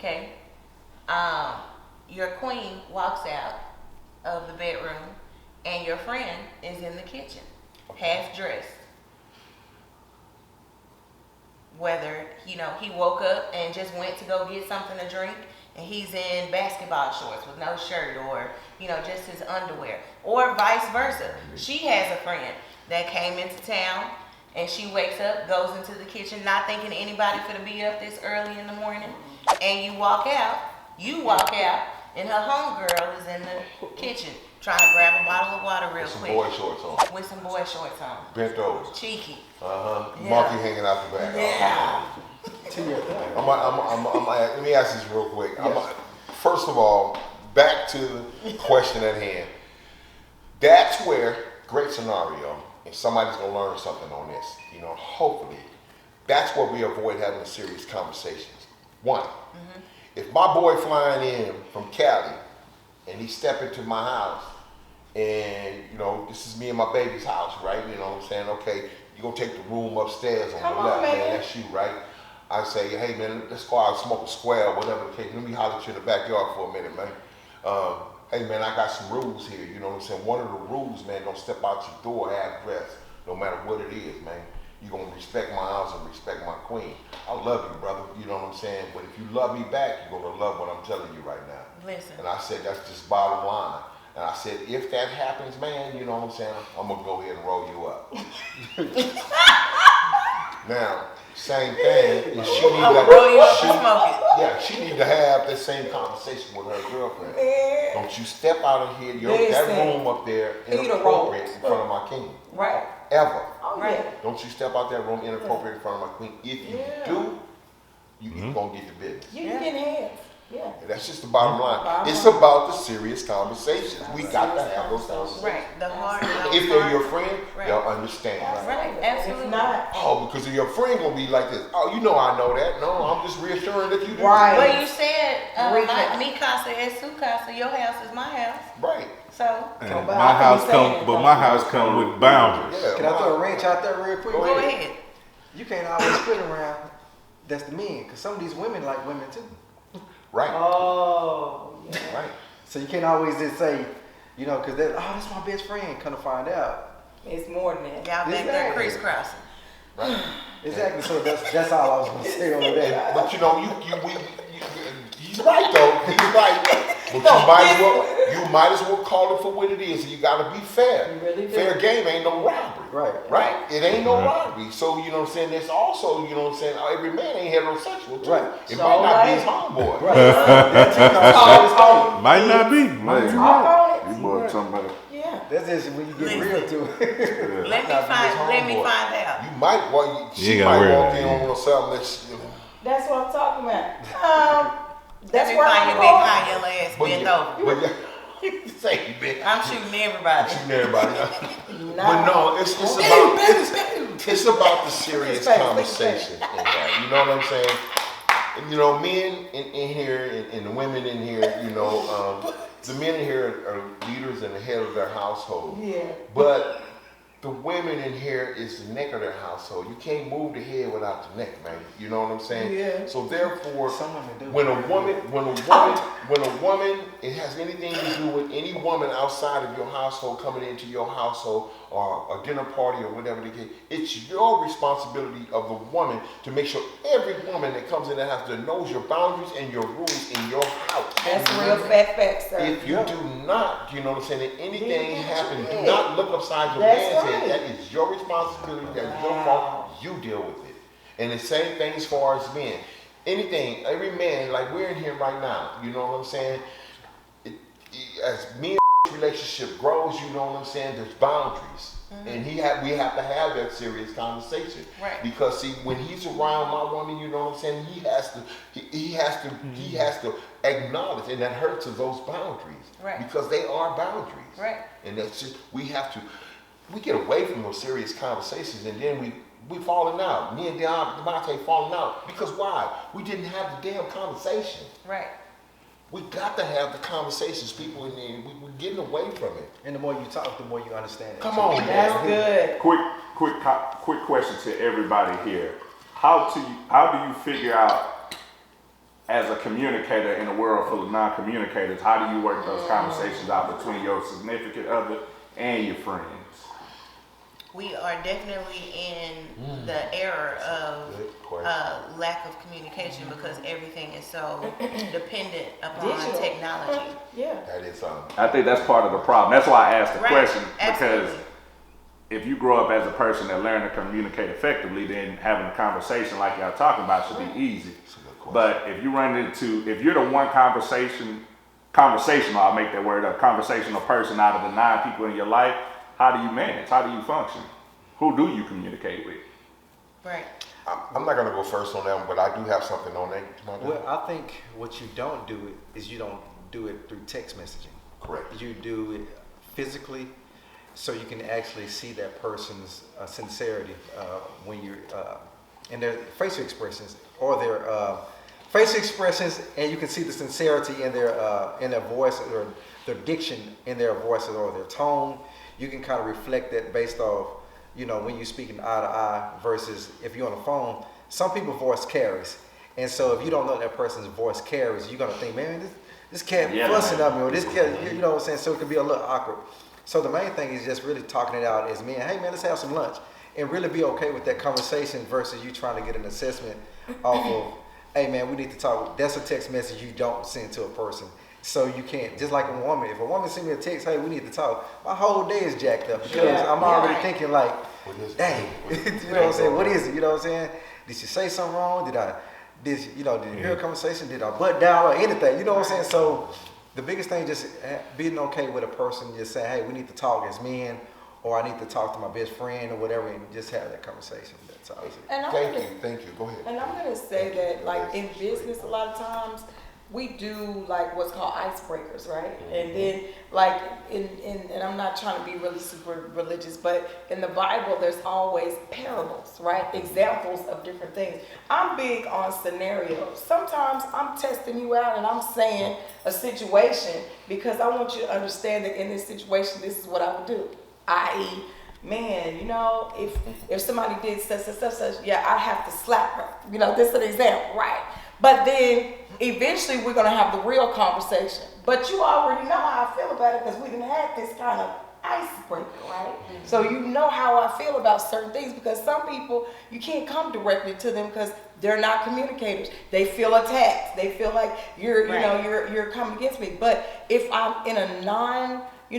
Okay. Your queen walks out of the bedroom, and your friend is in the kitchen, half dressed. Whether he woke up and just went to go get something to drink, and he's in basketball shorts with no shirt, or just his underwear, or vice versa. She has a friend that came into town, and she wakes up, goes into the kitchen, not thinking anybody finna be up this early in the morning, and you walk out, and her homegirl is in the kitchen trying to grab a bottle of water real quick. With some boy shorts on. Bent over. Cheeky. Yeah. Monkey hanging out the back. Yeah. Let me ask this real quick. Yes. First of all, back to the question at hand. That's where, great scenario, and somebody's going to learn something on this. Hopefully. That's where we avoid having the serious conversations. One, if my boy flying in from Cali and he step into my house, and this is me and my baby's house, right? You know what I'm saying? Okay, you gonna take the room upstairs on the left, man. That's you, right? I say, hey man, let's go out and smoke a square or whatever the case. Let me holler at you in the backyard for a minute, man. Hey man, I got some rules here. You know what I'm saying? One of the rules, man, don't step out your door half dressed, no matter what it is, man. You're gonna respect my house and respect my queen. I love you, brother. You know what I'm saying? But if you love me back, you're gonna love what I'm telling you right now. Listen. And I said, that's just bottom line. And I said, if that happens, man, you know what I'm saying? I'm gonna go ahead and roll you up. Now, same thing. If she need to roll you up and smoke it. Yeah, she need to have the same conversation with her girlfriend. Don't you step out of here, that room up there inappropriate in front of my king. Right. Ever. Oh, right. Don't you step out that room inappropriate in front of my queen. If you do, you gonna get the business. You can have. Yeah. That's just the bottom line. It's about the serious conversations. We got to have those conversations. Right. The hard. If they're your friend, they'll understand. Right. Absolutely. If not. Oh, because your friend gonna be like this. Oh, I know that. No, I'm just reassuring that you do. Right. Well, you said mi casa es su casa. Your house is my house. Right. So. My house come with boundaries. Yeah, Can I throw a wrench out there real quick? Go ahead. You can't always fit around. That's the men, because some of these women like women too. Right. Oh. Yeah. Right. So you can't always just say, because that's my best friend. Come to find out. It's more than that. Y'all back there crisscrossing. Right. Exactly. So that's all I was gonna say on that. But he's right though. He's right. But you might as well call it for what it is. You got to be fair. You really do. Fair game ain't no robbery. Right. Right. It ain't no robbery. So you know what I'm saying. There's also every man ain't heterosexual too. Right. It might not be his homeboy. Right. Might not be. You boy talking about it. Yeah. That's just when you get real to it. Let me find out. You might she ain't might gotta walk worry in about on something that's That's what I'm talking about. Let That's me where find I'm your big going. high your ass bent over. But say you bitch. I'm shooting everybody. Shooting everybody. But no, it's about the serious conversation in that. You know what I'm saying? Men in here and the women in here, the men in here are leaders and the head of their household. Yeah. But the women in here is the neck of their household. You can't move the head without the neck, man. You know what I'm saying? Yeah. So therefore, Some women do. when a woman, it has anything to do with any woman outside of your household coming into your household or a dinner party or whatever the case, it's your responsibility of the woman to make sure every woman that comes in the house that knows your boundaries and your rules in your house. That's real fat facts, sir. If you do not, you know what I'm saying, if anything happens, do it. not look upside your That's man's right. head. That is your responsibility. That's your fault. You deal with it. And the same thing as far as men. Anything, every man, like we're in here right now, you know what I'm saying? As me and relationship grows, you know what I'm saying, there's boundaries. And we have to have that serious conversation. Right. Because see, when he's around my woman, you know what I'm saying, he has to acknowledge, and that hurts those boundaries. Right. Because they are boundaries. Right. And that's just, we get away from those serious conversations, and then we falling out. Me and Devontae falling out. Because why? We didn't have the damn conversation. Right. We got to have the conversations, people, and we're getting away from it. And the more you talk, the more you understand it. Come on, That's man. good. Quick question to everybody here. How do you figure out as a communicator in a world full of non-communicators, how do you work those conversations out between your significant other and your friends? We are definitely in the era of Good question. lack of communication because everything is so dependent upon Digital. technology. Yeah. That is I think that's part of the problem. That's why I asked the Right, question, absolutely. because if you grow up as a person that learned to communicate effectively, then having a conversation like y'all talking about should be easy. That's a good question. But if you run into, if you're the one conversational, I'll make that word up, conversational person out of the 9 people in your life, how do you manage? How do you function? Who do you communicate with? Right. I'm not gonna go first on that one, but I do have something on that. Well, I think what you don't do is you don't do it through text messaging. Correct. You do it physically, so you can actually see that person's sincerity when you're in their facial expressions or their facial expressions, and you can see the sincerity in their voice or their diction in their voices or their tone. You can kind of reflect that based off, when you're speaking eye to eye versus if you're on the phone. Some people's voice carries, and so if you don't know that person's voice carries, you're gonna think, man, this cat fussing at me, or this cat, you know what I'm saying? So it can be a little awkward. So the main thing is just really talking it out as men. Hey man, let's have some lunch, and really be okay with that conversation versus you trying to get an assessment off of, hey man, we need to talk. That's a text message you don't send to a person. So you can't, just like a woman, if a woman send me a text, hey, we need to talk, my whole day is jacked up because I'm already thinking like, dang, you know what I'm saying? What is it? You know what I'm saying? Did she say something wrong? Did you hear a conversation? Did I butt down or anything? You know what I'm saying? So the biggest thing just being okay with a person, just saying, hey, we need to talk as men, or I need to talk to my best friend or whatever, and just have that conversation. That's all. And Thank you. Go ahead. And I'm gonna say that, like in business, a lot of times we do like what's called icebreakers, right? And then, like and I'm not trying to be really super religious, but in the Bible, there's always parables, right? Examples of different things. I'm big on scenarios. Sometimes I'm testing you out and I'm saying a situation because I want you to understand that in this situation, this is what I would do. I.e., man, if somebody did such, yeah, I have to slap her. This is an example, right? But then eventually we're gonna have the real conversation. But you already know how I feel about it because we didn't have this kind of icebreaker, right? Mm-hmm. So you know how I feel about certain things because some people, you can't come directly to them because they're not communicators. They feel attacked. They feel like you're coming against me. But if I'm in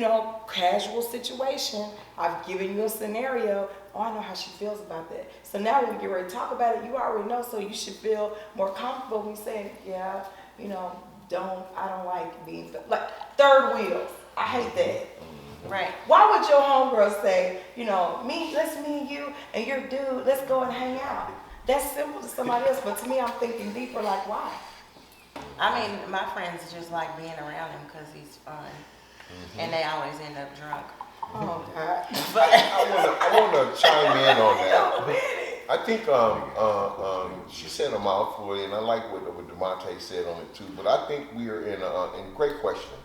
a casual situation, I've given you a scenario. Oh, I know how she feels about that. So now when we get ready to talk about it, you already know, so you should feel more comfortable when you say, yeah, I don't like being, like third wheels. I hate that. Right. Why would your homegirl say, let's me and you and your dude, let's go and hang out? That's simple to somebody else, but to me, I'm thinking deeper, like why? I mean, my friends just like being around him because he's fun. And they always end up drunk. Oh God. But I want to chime in on that. I think she said a mouthful, and I like what DeMonte said on it too. But I think we are in great question.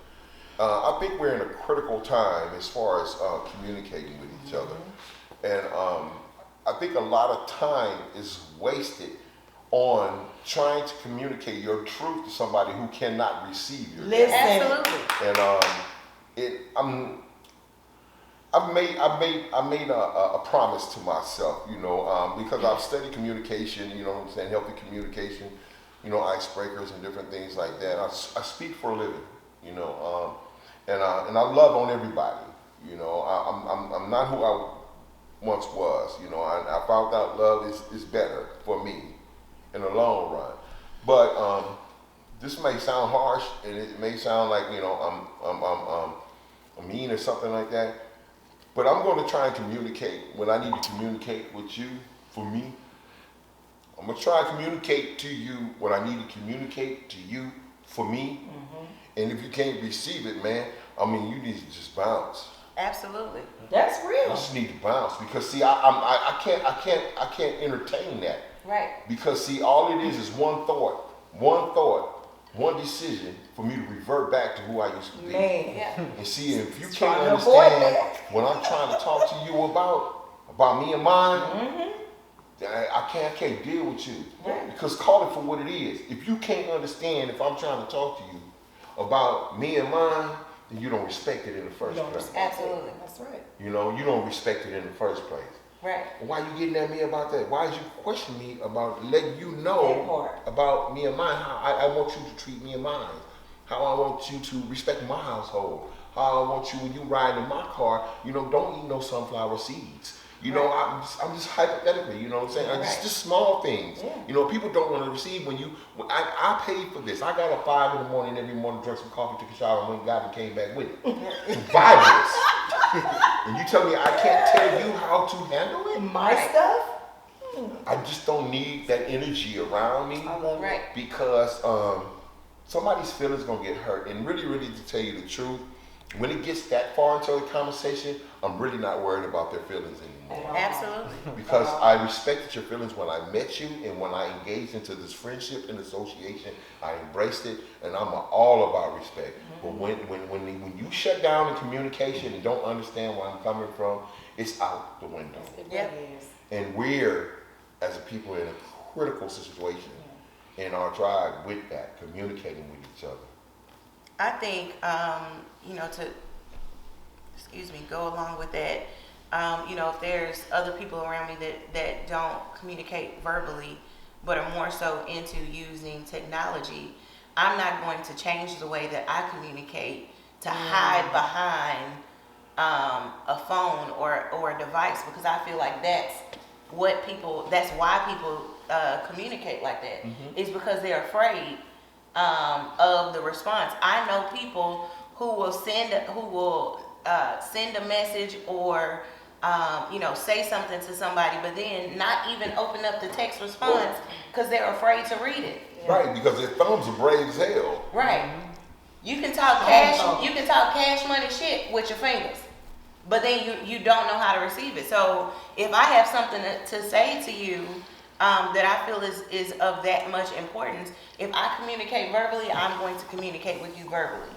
I think we're in a critical time as far as communicating with each other, and I think a lot of time is wasted on trying to communicate your truth to somebody who cannot receive your truth. absolutely. And I made a promise to myself, because I've studied communication, healthy communication, icebreakers and different things like that. I speak for a living, and I love on everybody, I'm not who I once was, I found out love is better for me in the long run. But this may sound harsh, and it may sound like I'm mean or something like that. But I'm going to try and communicate when I need to communicate with you for me. I'm going to try and communicate to you what I need to communicate to you for me. Mm-hmm. And if you can't receive it, man, you need to just bounce. Absolutely. That's real. You just need to bounce because see, I can't entertain that. Right. Because see, all it is one thought, one decision for me to revert back to who I used to be. Man. Yeah. And see, if you can't understand what I'm trying to talk to you about me and mine, I can't deal with you. Right. Because call it for what it is. If you can't understand, if I'm trying to talk to you about me and mine, then you don't respect it in the first You don't place. respect it. Absolutely. That's right. You know, you don't respect it in the first place. Right. Why you getting at me about that? Why is you questioning me about letting you That know part. about me and mine? How I want you to treat me and mine. How I want you to respect my household. How I want you when you ride in my car, you know, don't eat no sunflower seeds. You know, I'm just hypothetically, you know what I'm saying? Right. Just small things. Yeah. You know, people don't want to receive when I paid for this. I got up 5 in the morning every morning, drank some coffee, took a shower, and went and got and came back with it. To buy this. And you tell me I can't tell you how to handle it? My Right. stuff. I just don't need that energy around me I love Right. because somebody's feelings gonna get hurt. And really, really, to tell you the truth, when it gets that far into the conversation, I'm really not worried about their feelings anymore. Absolutely. Because I respected your feelings when I met you, and when I engaged into this friendship and association, I embraced it, and I'm all about respect. But when you shut down the communication and don't understand where I'm coming from, it's out the window. It Yep. really is. And we're, as a people, in a critical situation in our tribe with that, communicating with each other. I think, you know, go along with that, you know, if there's other people around me that don't communicate verbally, but are more so into using technology, I'm not going to change the way that I communicate to hide behind a phone or a device, because I feel like that's why people communicate like that. Is because they're afraid of the response. I know people who will send a message or you know, say something to somebody, but then not even open up the text response because they're afraid to read it. Right, because their thumbs are brave as hell. Right. You can talk cash money shit with your fingers, but then you don't know how to receive it. So if I have something to say to you that I feel is of that much importance, if I communicate verbally, I'm going to communicate with you verbally.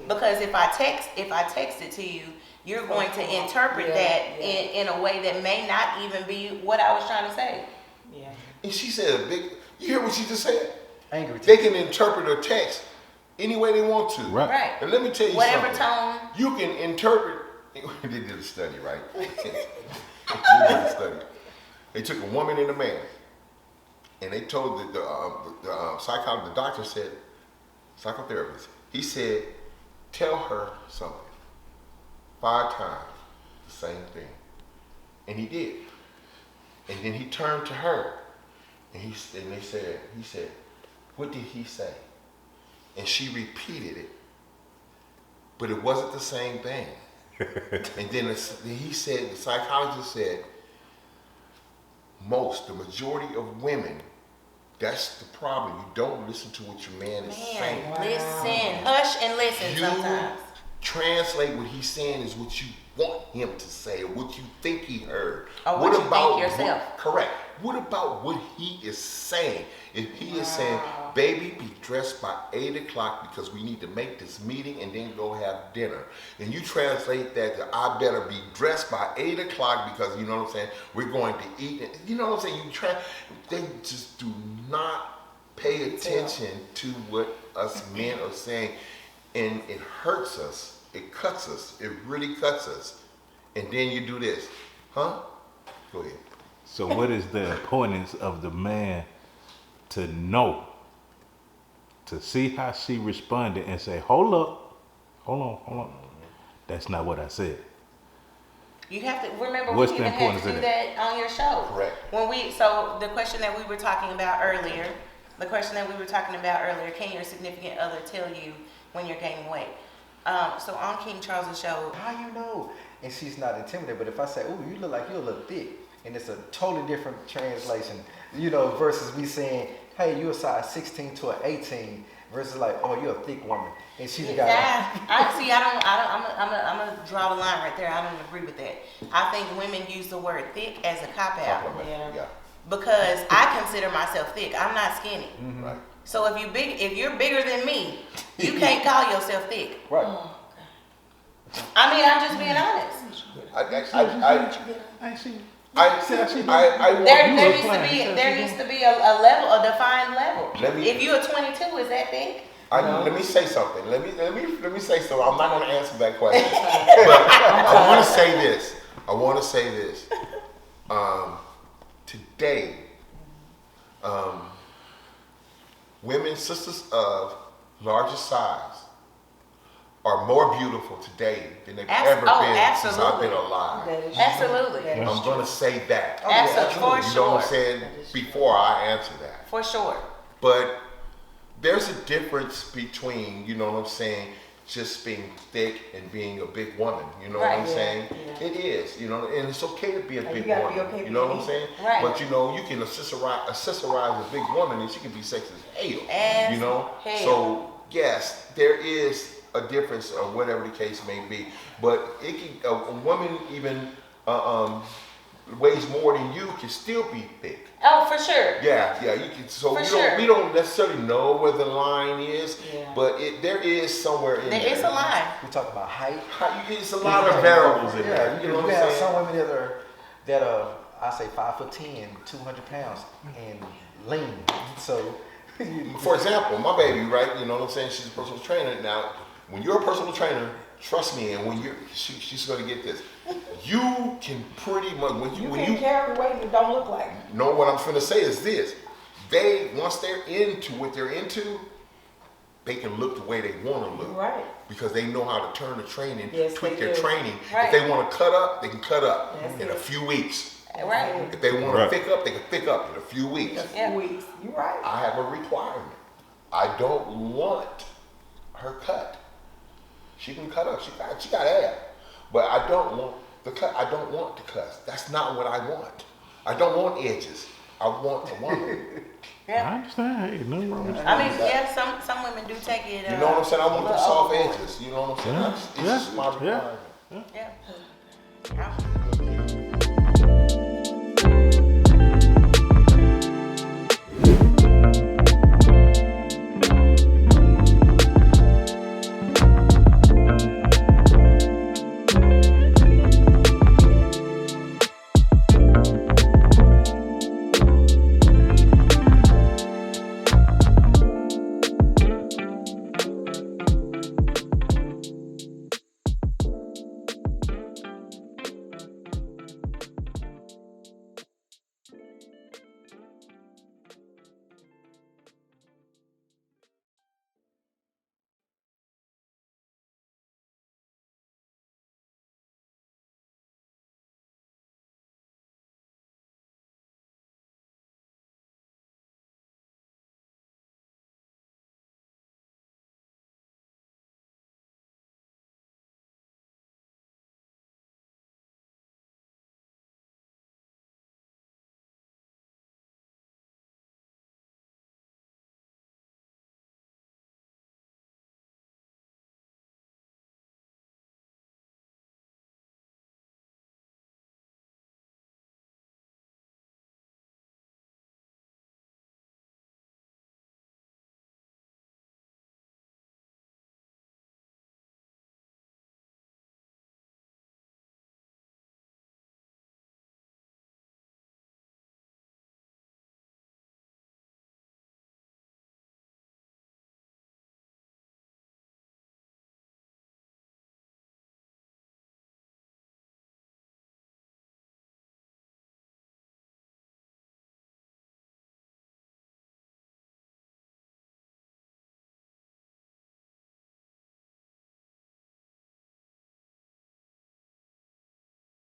Because if I text it to you, you're going to interpret that in a way that may not even be what I was trying to say. Yeah. And she said you hear what she just said? Angry. They can interpret a text any way they want to. Right. Right. And let me tell you Whatever something. tone. You can interpret. They did a study, right? They did a study. They took a woman and a man, and they told the doctor said, psychotherapist, he said, tell her something 5 times, the same thing. And he did. And then he turned to her, and he said, what did he say? And she repeated it, but it wasn't the same thing. And then he said, the psychologist said, the majority of women, that's the problem. You don't listen to what your man is saying. Listen, hush and listen You sometimes. translate what he's saying is what you want him to say, or what you think he heard. Or what you think yourself. Correct. What about what he is saying? If he is saying, baby, be dressed by 8 o'clock because we need to make this meeting and then go have dinner. And you translate that to, I better be dressed by 8 o'clock because, you know what I'm saying, we're going to eat. You know what I'm saying? They just do not pay attention to what us men are saying. And it hurts us. It cuts us. It really cuts us. And then you do this. Huh? Go ahead. So what is the importance of the man to know, to see how she responded and say, hold on. That's not what I said. You have to remember What's we the even had importance to of do that? that on your show. Correct. So the question that we were talking about earlier, can your significant other tell you when you're gaining weight? So on King Charles' show, How you know? And she's not intimidated. But if I say, "Oh, you look like you're a little thick," and it's a totally different translation, you know, versus me saying, "Hey, you're a size 16 to an 18," versus like, "Oh, you're a thick woman," and she's got. I'm gonna draw the line right there. I don't agree with that. I think women use the word thick as a cop out Compliment. Yeah. because I consider myself thick. I'm not skinny. Right. So if you're bigger than me, you can't call yourself thick. Right. I mean, I'm just being honest. I There want needs applying. to be That's there what needs to be a level, a defined level. Let me- If you're 22, is that big? let me say something. Let me say something. I'm not going to answer that question, but I want to say this. Today, women, sisters of larger size, are more beautiful today than they've ever been since I've been alive. That is Absolutely. true. That is I'm going to say that. Absolutely, for You know what I'm sure. saying? Before I answer that. For sure. But there's a difference between, you know what I'm saying, just being thick and being a big woman. You know what I'm Right. saying? Yeah. It is, you know, and it's okay to be a And big you gotta be woman. okay You know what I'm being saying? Right. But you know, you can accessorize a big woman and she can be sexy as hell. As you know? hell. So yes, there is a difference or whatever the case may be. But it can a woman even weighs more than you can still be thick. Oh, for sure. Yeah, you can. So For we sure. don't necessarily know where the line is, Yeah. but there is somewhere in there. There is a line. We talk about height. It's a lot of variables in Yeah, there. You know you what I'm have saying? some women that are I say 5'10", 200 pounds, and lean. So, For example, my baby, right? You know what I'm saying? She's a personal trainer. Now, when you're a personal trainer, trust me, and when she's going to get this. You can pretty much You when can you carry weight that don't look like it. know what I'm finna say is this. Once they're into what they're into, they can look the way they want to look. Right. Because they know how to turn the training, Yes, tweak they their do. training. Right. If they want to cut up, they can cut up That's in it. a few weeks. Right. If they want Right. to thick up, they can thick up in a few weeks. A few Yeah. weeks. You right. I have a requirement. I don't want her cut. She can cut up. She got abs, but I don't want the cut. I don't want the cuts. That's not what I want. I don't want edges. I want a woman. I Yeah. understand. Hey, no wrong. I mean, yeah, some women do take it. You know what I'm saying? I want a the little soft overboard. edges. You know what I'm saying? Yeah. It's just my Yeah. requirement. Yeah.